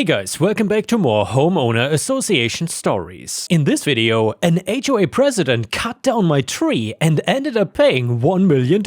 Hey guys, welcome back to more homeowner association stories. In this video, an HOA president cut down my tree and ended up paying $1 million.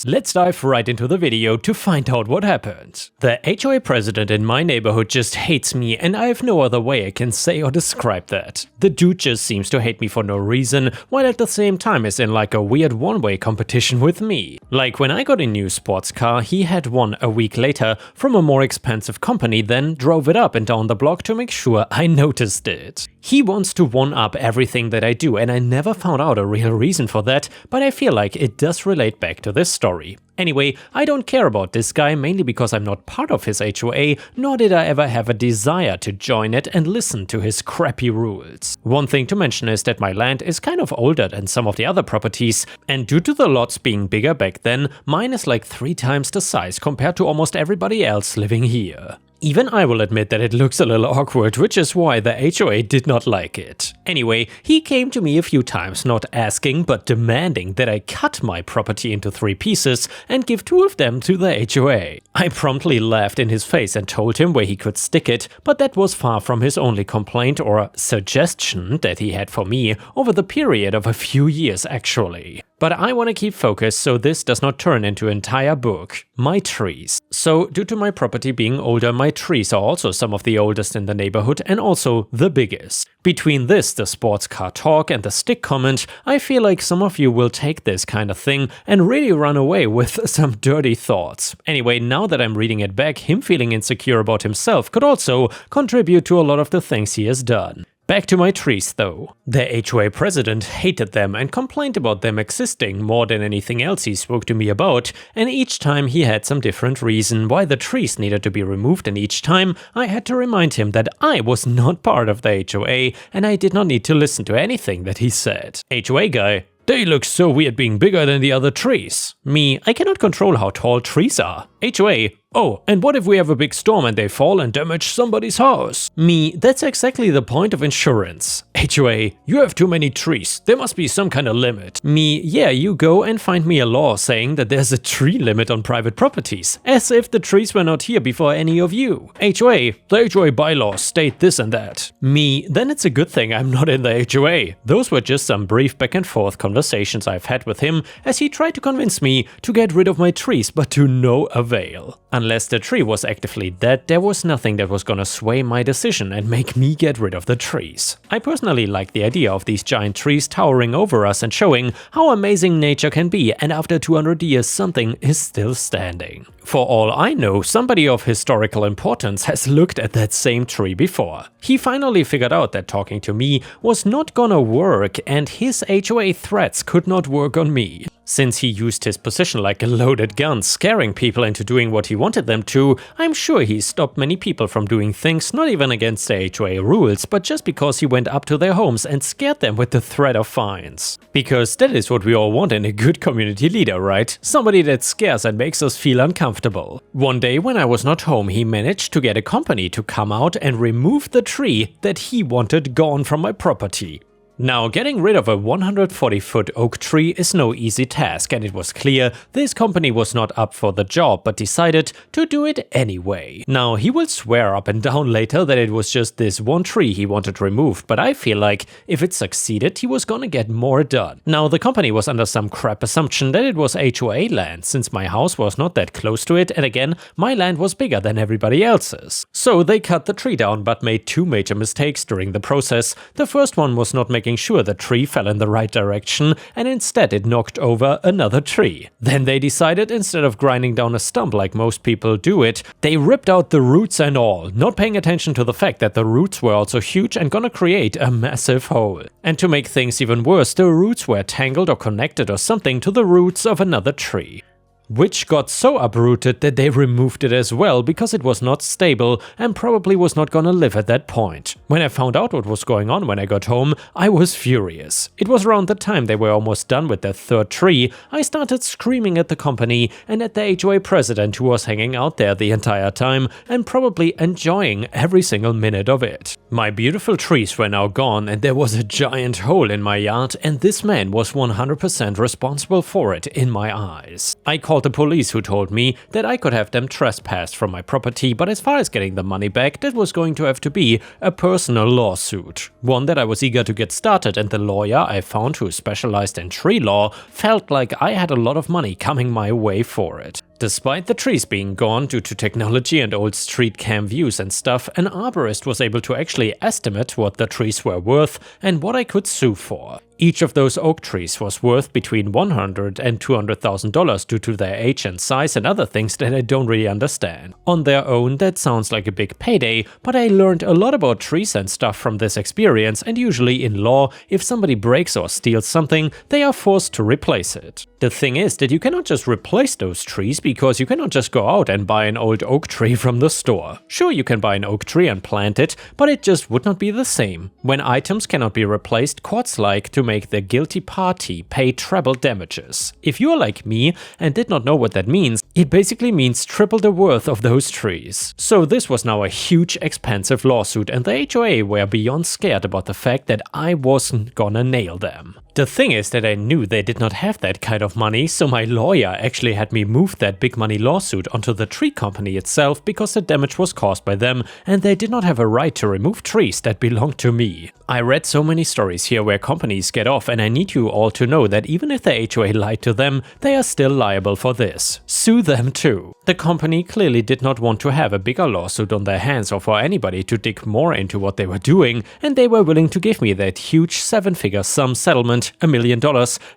Let's dive right into the video to find out what happened. The HOA president in my neighborhood just hates me, and I have no other way I can say or describe that. The dude just seems to hate me for no reason, while at the same time is in like a weird one-way competition with me. Like when I got a new sports car, he had one a week later from a more expensive company, then drove it up and down the block to make sure I noticed it. He wants to one-up everything that I do, and I never found out a real reason for that, but I feel like it does relate back to this story. Anyway, I don't care about this guy, mainly because I'm not part of his HOA, nor did I ever have a desire to join it and listen to his crappy rules. One thing to mention is that my land is kind of older than some of the other properties, and due to the lots being bigger back then, mine is like 3 times the size compared to almost everybody else living here. Even I will admit that it looks a little awkward, which is why the HOA did not like it. Anyway, he came to me a few times, not asking but demanding that I cut my property into 3 pieces and give 2 of them to the HOA. I promptly laughed in his face and told him where he could stick it, but that was far from his only complaint or suggestion that he had for me over the period of a few years actually. But I want to keep focused so this does not turn into an entire book. My trees. So, due to my property being older, my trees are also some of the oldest in the neighborhood and also the biggest. Between this, the sports car talk, and the stick comment, I feel like some of you will take this kind of thing and really run away with some dirty thoughts. Anyway, now that I'm reading it back, him feeling insecure about himself could also contribute to a lot of the things he has done. Back to my trees though. The HOA president hated them and complained about them existing more than anything else he spoke to me about, and each time he had some different reason why the trees needed to be removed, and each time I had to remind him that I was not part of the HOA and I did not need to listen to anything that he said. HOA guy: they look so weird being bigger than the other trees. Me: I cannot control how tall trees are. HOA: oh, and what if we have a big storm and they fall and damage somebody's house? Me: that's exactly the point of insurance. HOA: you have too many trees, there must be some kind of limit. Me: yeah, you go and find me a law saying that there's a tree limit on private properties, as if the trees were not here before any of you. HOA: the HOA bylaws state this and that. Me: then it's a good thing I'm not in the HOA. Those were just some brief back and forth conversations I've had with him as he tried to convince me to get rid of my trees, but to no avail. Unless the tree was actively dead, there was nothing that was gonna sway my decision and make me get rid of the trees. I personally like the idea of these giant trees towering over us and showing how amazing nature can be, and after 200 years something is still standing. For all I know, somebody of historical importance has looked at that same tree before. He finally figured out that talking to me was not gonna work, and his HOA threats could not work on me. Since he used his position like a loaded gun, scaring people into doing what he wanted them to, I'm sure he stopped many people from doing things not even against the HOA rules, but just because he went up to their homes and scared them with the threat of fines. Because that is what we all want in a good community leader, right? Somebody that scares and makes us feel uncomfortable. One day when I was not home, he managed to get a company to come out and remove the tree that he wanted gone from my property. Now, getting rid of a 140-foot oak tree is no easy task, and it was clear this company was not up for the job but decided to do it anyway. Now, he will swear up and down later that it was just this one tree he wanted removed, but I feel like if it succeeded, he was gonna get more done. Now, the company was under some crap assumption that it was HOA land, since my house was not that close to it, and again, my land was bigger than everybody else's. So they cut the tree down but made 2 major mistakes during the process. The first one was not making sure the tree fell in the right direction, and instead it knocked over another tree. Then they decided, instead of grinding down a stump like most people do it, they ripped out the roots and all, not paying attention to the fact that the roots were also huge and gonna create a massive hole. And to make things even worse, the roots were tangled or connected or something to the roots of another tree, which got so uprooted that they removed it as well because it was not stable and probably was not gonna live at that point. When I found out what was going on when I got home, I was furious. It was around the time they were almost done with their 3rd tree. I started screaming at the company and at the HOA president, who was hanging out there the entire time and probably enjoying every single minute of it. My beautiful trees were now gone and there was a giant hole in my yard, and this man was 100% responsible for it in my eyes. I called the police, who told me that I could have them trespassed from my property, but as far as getting the money back, that was going to have to be a personal lawsuit. One that I was eager to get started, and the lawyer I found, who specialized in tree law, felt like I had a lot of money coming my way for it. Despite the trees being gone due to technology and old street cam views and stuff, an arborist was able to actually estimate what the trees were worth and what I could sue for. Each of those oak trees was worth between $100,000 and $200,000 due to their age and size and other things that I don't really understand. On their own, that sounds like a big payday, but I learned a lot about trees and stuff from this experience, and usually in law, if somebody breaks or steals something, they are forced to replace it. The thing is that you cannot just replace those trees, because you cannot just go out and buy an old oak tree from the store. Sure, you can buy an oak tree and plant it, but it just would not be the same. When items cannot be replaced, courts like to make the guilty party pay treble damages. If you are like me and did not know what that means, it basically means triple the worth of those trees. So this was now a huge expensive lawsuit, and the HOA were beyond scared about the fact that I wasn't gonna nail them. The thing is that I knew they did not have that kind of money, so my lawyer actually had me move that big money lawsuit onto the tree company itself, because the damage was caused by them and they did not have a right to remove trees that belonged to me. I read so many stories here where companies get off, and I need you all to know that even if the HOA lied to them, they are still liable for this. Sue them too. The company clearly did not want to have a bigger lawsuit on their hands or for anybody to dig more into what they were doing, and they were willing to give me that huge 7-figure sum settlement, $1 million,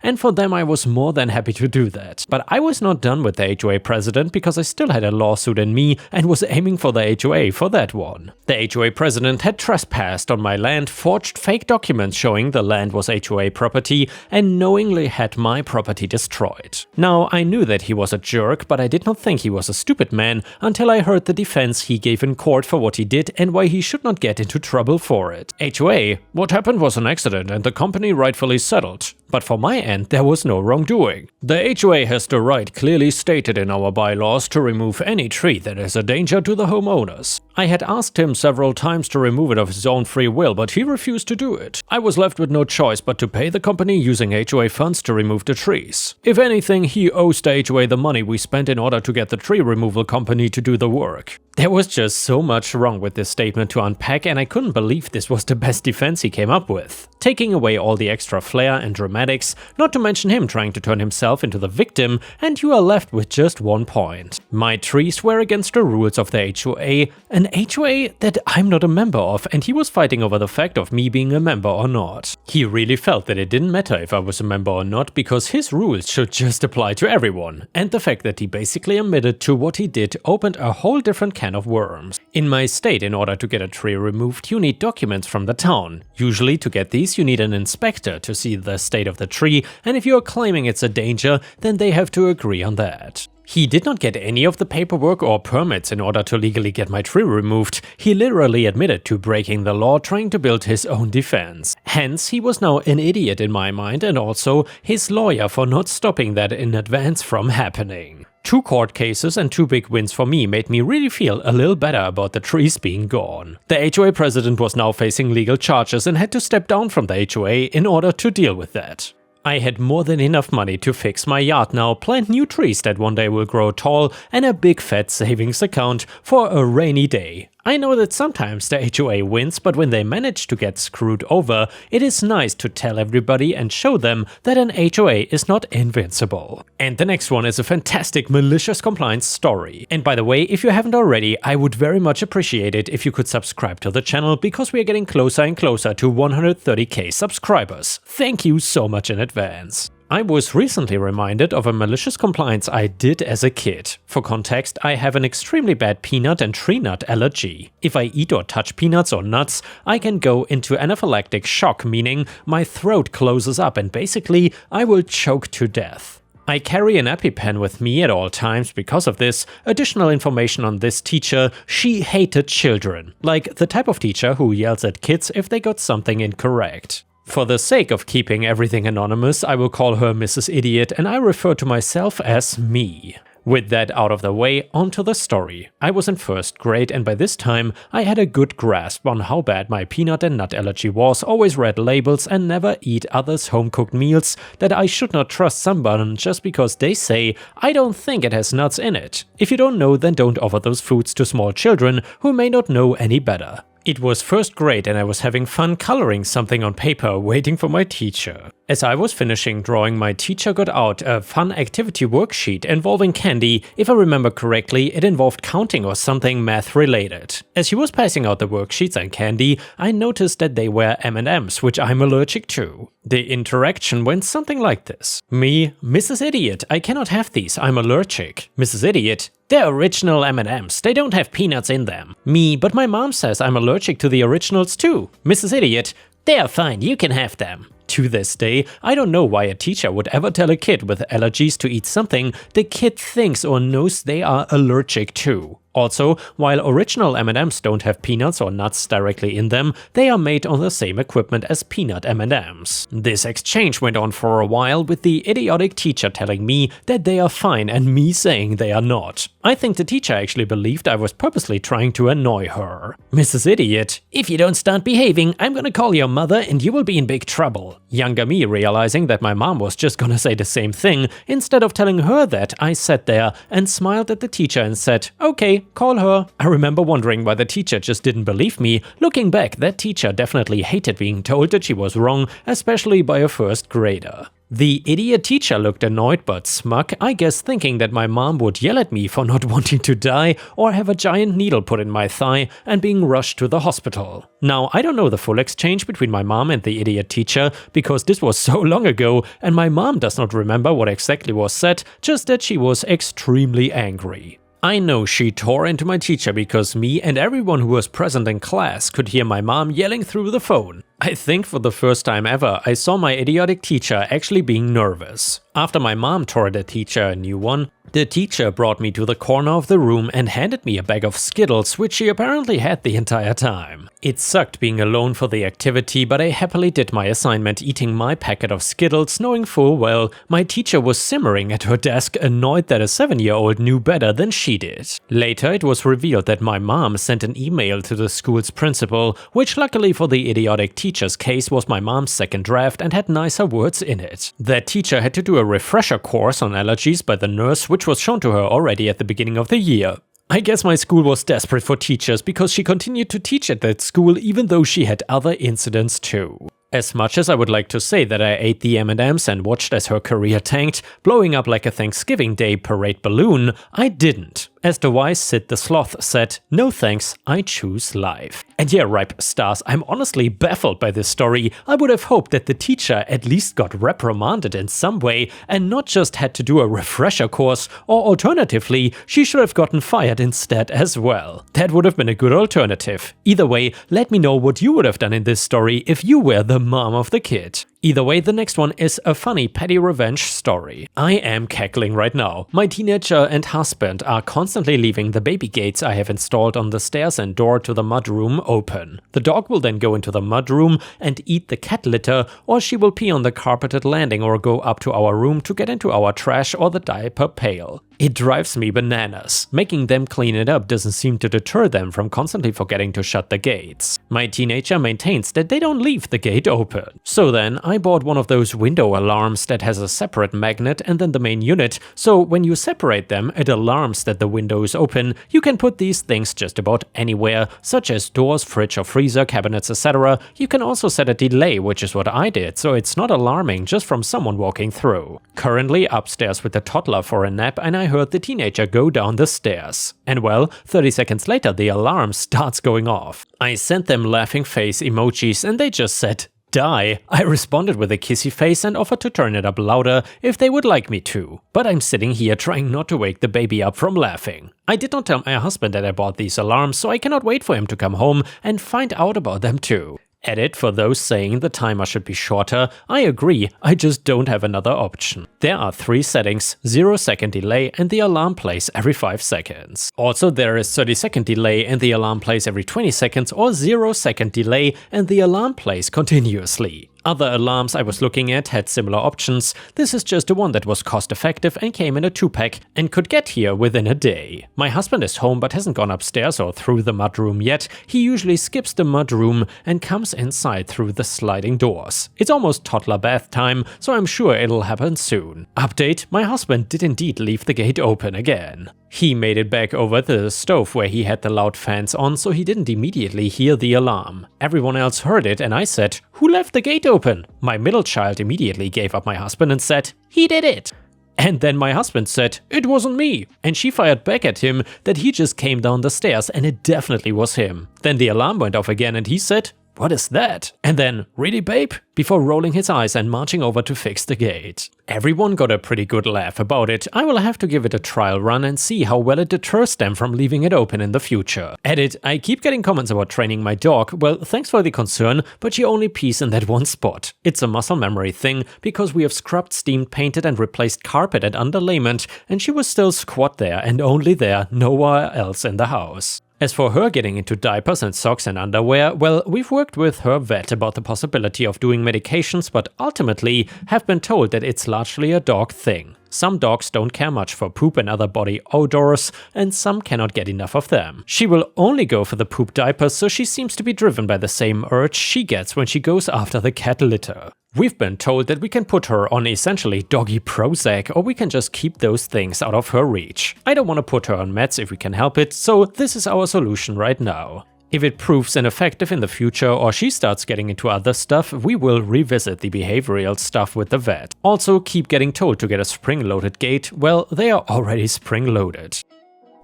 and for them I was more than happy to do that. But I was not done with the HOA president, because I still had a lawsuit in me and was aiming for the HOA for that one. The HOA president had trespassed on my land, forged fake documents showing the land was HOA property, and knowingly had my property destroyed. Now, I knew that he was a jerk, but I did not think he was a stupid man until I heard the defense he gave in court for what he did and why he should not get into trouble for it. HOA, what happened was an accident and the company rightfully settled. But for my end, there was no wrongdoing. The HOA has the right clearly stated in our bylaws to remove any tree that is a danger to the homeowners. I had asked him several times to remove it of his own free will, but he refused to do it. I was left with no choice but to pay the company using HOA funds to remove the trees. If anything, he owes the HOA the money we spent in order to get the tree removal company to do the work. There was just so much wrong with this statement to unpack, and I couldn't believe this was the best defense he came up with. Taking away all the extra flair and dramatics, not to mention him trying to turn himself into the victim, and you are left with just one point. My trees were against the rules of the HOA, an HOA that I'm not a member of, and he was fighting over the fact of me being a member or not. He really felt that it didn't matter if I was a member or not, because his rules should just apply to everyone, and the fact that he basically admitted to what he did opened a whole different can of worms. In my state, in order to get a tree removed, you need documents from the town. Usually to get these you need an inspector to see the state of the tree, and if you are claiming it's a danger, then they have to agree on that. He did not get any of the paperwork or permits in order to legally get my tree removed. He literally admitted to breaking the law trying to build his own defense. Hence, he was now an idiot in my mind, and also his lawyer for not stopping that in advance from happening. 2 court cases and 2 big wins for me made me really feel a little better about the trees being gone. The HOA president was now facing legal charges and had to step down from the HOA in order to deal with that. I had more than enough money to fix my yard now, plant new trees that one day will grow tall, and a big fat savings account for a rainy day. I know that sometimes the HOA wins, but when they manage to get screwed over, it is nice to tell everybody and show them that an HOA is not invincible. And the next one is a fantastic malicious compliance story. And by the way, if you haven't already, I would very much appreciate it if you could subscribe to the channel, because we are getting closer and closer to 130k subscribers. Thank you so much in advance. I was recently reminded of a malicious compliance I did as a kid. For context, I have an extremely bad peanut and tree nut allergy. If I eat or touch peanuts or nuts, I can go into anaphylactic shock, meaning my throat closes up and basically I will choke to death. I carry an EpiPen with me at all times because of this. Additional information on this teacher: she hated children, like the type of teacher who yells at kids if they got something incorrect. For the sake of keeping everything anonymous, I will call her Mrs. Idiot, and I refer to myself as me. With that out of the way, onto the story. I was in first grade and by this time I had a good grasp on how bad my peanut and nut allergy was, always read labels and never eat others' home-cooked meals, that I should not trust someone just because they say, I don't think it has nuts in it. If you don't know, then don't offer those foods to small children who may not know any better. It was first grade and I was having fun coloring something on paper, waiting for my teacher. As I was finishing drawing, my teacher got out a fun activity worksheet involving candy. If I remember correctly, it involved counting or something math related. As she was passing out the worksheets and candy, I noticed that they were M&Ms, which I'm allergic to. The interaction went something like this. Me, Mrs. Idiot, I cannot have these, I'm allergic. Mrs. Idiot, they're original M&Ms, they don't have peanuts in them. Me, but my mom says I'm allergic to the originals too. Mrs. Idiot, they're fine, you can have them. To this day, I don't know why a teacher would ever tell a kid with allergies to eat something the kid thinks or knows they are allergic to. Also, while original M&Ms don't have peanuts or nuts directly in them, they are made on the same equipment as peanut M&Ms. This exchange went on for a while, with the idiotic teacher telling me that they are fine and me saying they are not. I think the teacher actually believed I was purposely trying to annoy her. Mrs. Idiot, if you don't start behaving, I'm gonna call your mother and you will be in big trouble. Younger me realizing that my mom was just gonna say the same thing, instead of telling her that, I sat there and smiled at the teacher and said, okay, call her. I remember wondering why the teacher just didn't believe me. Looking back, that teacher definitely hated being told that she was wrong, especially by a first grader. The idiot teacher looked annoyed but smug, I guess thinking that my mom would yell at me for not wanting to die or have a giant needle put in my thigh and being rushed to the hospital. Now, I don't know the full exchange between my mom and the idiot teacher because this was so long ago and my mom does not remember what exactly was said, just that she was extremely angry. I know she tore into my teacher because me and everyone who was present in class could hear my mom yelling through the phone. I think for the first time ever, I saw my idiotic teacher actually being nervous. After my mom tore the teacher a new one, the teacher brought me to the corner of the room and handed me a bag of Skittles, which she apparently had the entire time. It sucked being alone for the activity, but I happily did my assignment eating my packet of Skittles, knowing full well my teacher was simmering at her desk, annoyed that a 7-year-old knew better than she did. Later, it was revealed that my mom sent an email to the school's principal, which luckily for the idiotic teacher's case was my mom's second draft and had nicer words in it. That teacher had to do a refresher course on allergies by the nurse, which was shown to her already at the beginning of the year. I guess my school was desperate for teachers because she continued to teach at that school even though she had other incidents too. As much as I would like to say that I ate the M&Ms and watched as her career tanked, blowing up like a Thanksgiving Day parade balloon, I didn't. As the wise Sid the Sloth said, no thanks, I choose life. And yeah, Ripe Stars, I'm honestly baffled by this story. I would have hoped that the teacher at least got reprimanded in some way and not just had to do a refresher course, or alternatively, she should have gotten fired instead as well. That would have been a good alternative. Either way, let me know what you would have done in this story if you were the mom of the kid. Either way, the next one is a funny petty revenge story. I am cackling right now. My teenager and husband are constantly leaving the baby gates I have installed on the stairs and door to the mudroom open. The dog will then go into the mudroom and eat the cat litter, or she will pee on the carpeted landing or go up to our room to get into our trash or the diaper pail. It drives me bananas. Making them clean it up doesn't seem to deter them from constantly forgetting to shut the gates. My teenager maintains that they don't leave the gate open. So then, I bought one of those window alarms that has a separate magnet and then the main unit, so when you separate them, it alarms that the window is open. You can put these things just about anywhere, such as doors, fridge or freezer, cabinets, etc. You can also set a delay, which is what I did, so it's not alarming just from someone walking through. Currently upstairs with the toddler for a nap, and I heard the teenager go down the stairs. And well, 30 seconds later the alarm starts going off. I sent them laughing face emojis and they just said, die. I responded with a kissy face and offered to turn it up louder if they would like me to. But I'm sitting here trying not to wake the baby up from laughing. I did not tell my husband that I bought these alarms, so I cannot wait for him to come home and find out about them too. Edit for those saying the timer should be shorter. I agree, I just don't have another option. There are 3 settings, 0-second delay and the alarm plays every 5 seconds. Also there is 30-second delay and the alarm plays every 20 seconds or 0-second delay and the alarm plays continuously. Other alarms I was looking at had similar options. This is just the one that was cost effective and came in a 2-pack and could get here within a day. My husband is home but hasn't gone upstairs or through the mudroom yet. He usually skips the mudroom and comes inside through the sliding doors. It's almost toddler bath time, so I'm sure it'll happen soon. Update: my husband did indeed leave the gate open again. He made it back over to the stove where he had the loud fans on, so he didn't immediately hear the alarm. Everyone else heard it and I said, "Who left the gate open?" My middle child immediately gave up my husband and said, "He did it." And then my husband said, "It wasn't me." And she fired back at him that he just came down the stairs and it definitely was him. Then the alarm went off again and he said, "What is that?" And then, "Really, babe?" before rolling his eyes and marching over to fix the gate. Everyone got a pretty good laugh about it. I will have to give it a trial run and see how well it deters them from leaving it open in the future. Edit: I keep getting comments about training my dog. Well, thanks for the concern, but she only pees in that one spot. It's a muscle memory thing, because we have scrubbed, steamed, painted and replaced carpet and underlayment, and she will still squat there and only there, nowhere else in the house. As for her getting into diapers and socks and underwear, well, we've worked with her vet about the possibility of doing medications, but ultimately have been told that it's largely a dog thing. Some dogs don't care much for poop and other body odors, and some cannot get enough of them. She will only go for the poop diapers, so she seems to be driven by the same urge she gets when she goes after the cat litter. We've been told that we can put her on essentially doggy Prozac, or we can just keep those things out of her reach. I don't want to put her on meds if we can help it, so this is our solution right now. If it proves ineffective in the future or she starts getting into other stuff, we will revisit the behavioral stuff with the vet. Also, keep getting told to get a spring-loaded gate. Well, they are already spring-loaded.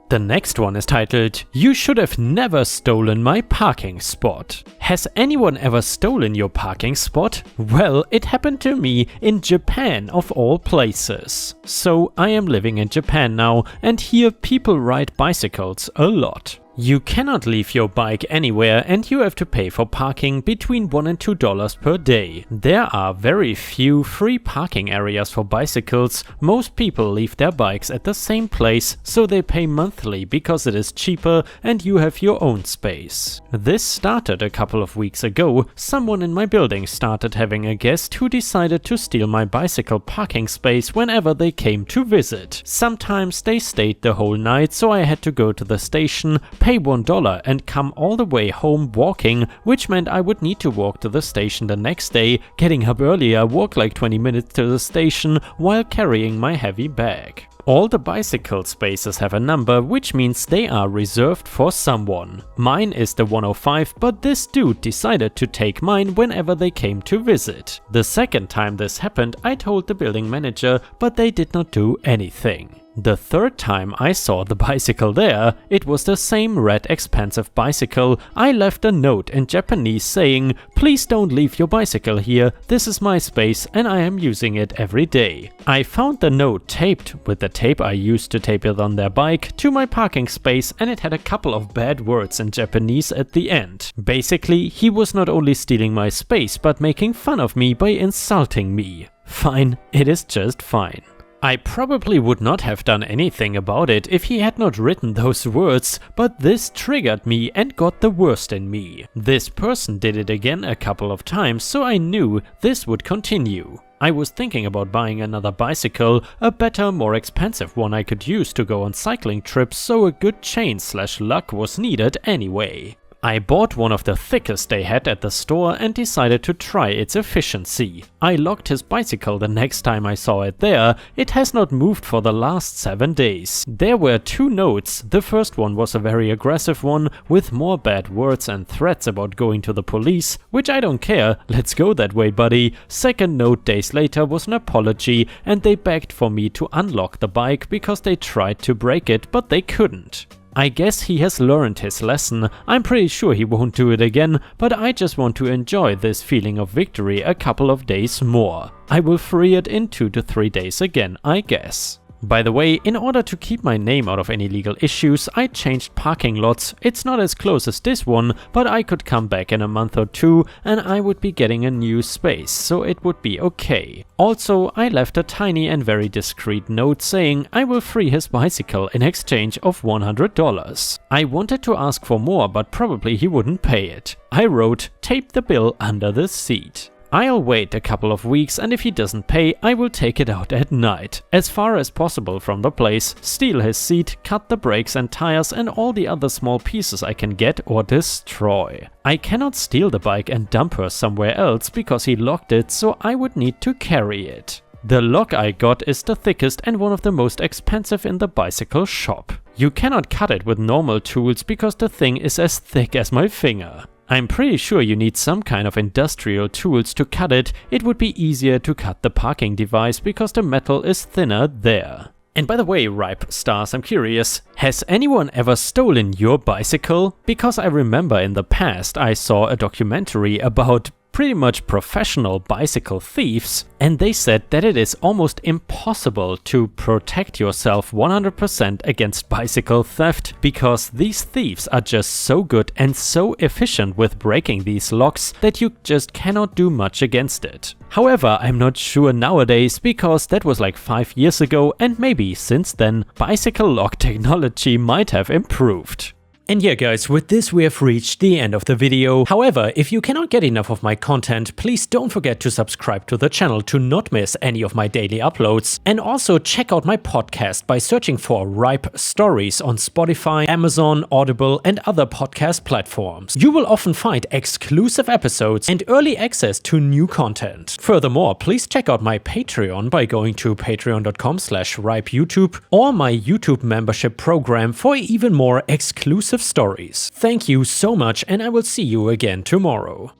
The next one is titled, "You should have never stolen my parking spot." Has anyone ever stolen your parking spot? Well, it happened to me in Japan of all places. So I am living in Japan now, and here people ride bicycles a lot. You cannot leave your bike anywhere and you have to pay for parking between $1 and $2 per day. There are very few free parking areas for bicycles. Most people leave their bikes at the same place, so they pay monthly because it is cheaper and you have your own space. This started a couple of weeks ago. Someone in my building started having a guest who decided to steal my bicycle parking space whenever they came to visit. Sometimes they stayed the whole night, so I had to go to the station, pay $1 and come all the way home walking, which meant I would need to walk to the station the next day, getting up earlier, walk like 20 minutes to the station while carrying my heavy bag. All the bicycle spaces have a number, which means they are reserved for someone. Mine is the 105, but this dude decided to take mine whenever they came to visit. The second time this happened, I told the building manager, but they did not do anything. The third time I saw the bicycle there, it was the same red expensive bicycle. I left a note in Japanese saying, "Please don't leave your bicycle here, this is my space and I am using it every day." I found the note taped with the tape I used to tape it on their bike to my parking space, and it had a couple of bad words in Japanese at the end. Basically, he was not only stealing my space but making fun of me by insulting me. Fine, it is just fine. I probably would not have done anything about it if he had not written those words, but this triggered me and got the worst in me. This person did it again a couple of times, so I knew this would continue. I was thinking about buying another bicycle, a better, more expensive one I could use to go on cycling trips, so a good chain/luck was needed anyway. I bought one of the thickest they had at the store and decided to try its efficiency. I locked his bicycle the next time I saw it there. It has not moved for the last 7 days. There were 2 notes. The first one was a very aggressive one with more bad words and threats about going to the police, which I don't care, let's go that way buddy. Second note days later was an apology and they begged for me to unlock the bike because they tried to break it but they couldn't. I guess he has learned his lesson. I'm pretty sure he won't do it again, but I just want to enjoy this feeling of victory a couple of days more. I will free it in 2 to 3 days again, I guess. By the way, in order to keep my name out of any legal issues, I changed parking lots. It's not as close as this one, but I could come back in a month or 2 and I would be getting a new space, so it would be okay. Also, I left a tiny and very discreet note saying I will free his bicycle in exchange of $100. I wanted to ask for more, but probably he wouldn't pay it. I wrote, "Tape the bill under the seat." I'll wait a couple of weeks, and if he doesn't pay, I will take it out at night, as far as possible from the place, steal his seat, cut the brakes and tires and all the other small pieces I can get or destroy. I cannot steal the bike and dump her somewhere else because he locked it, so I would need to carry it. The lock I got is the thickest and one of the most expensive in the bicycle shop. You cannot cut it with normal tools because the thing is as thick as my finger. I'm pretty sure you need some kind of industrial tools to cut it. It would be easier to cut the parking device because the metal is thinner there. And by the way, Ripestars, I'm curious, has anyone ever stolen your bicycle? Because I remember in the past I saw a documentary about pretty much professional bicycle thieves, and they said that it is almost impossible to protect yourself 100% against bicycle theft because these thieves are just so good and so efficient with breaking these locks that you just cannot do much against it. However, I'm not sure nowadays because that was like 5 years ago, and maybe since then bicycle lock technology might have improved. And yeah guys, with this we have reached the end of the video. However, if you cannot get enough of my content, please don't forget to subscribe to the channel to not miss any of my daily uploads. And also check out my podcast by searching for Ripestories on Spotify, Amazon, Audible and other podcast platforms. You will often find exclusive episodes and early access to new content. Furthermore, please check out my Patreon by going to patreon.com/ripeyoutube or my YouTube membership program for even more exclusive stories. Thank you so much, and I will see you again tomorrow.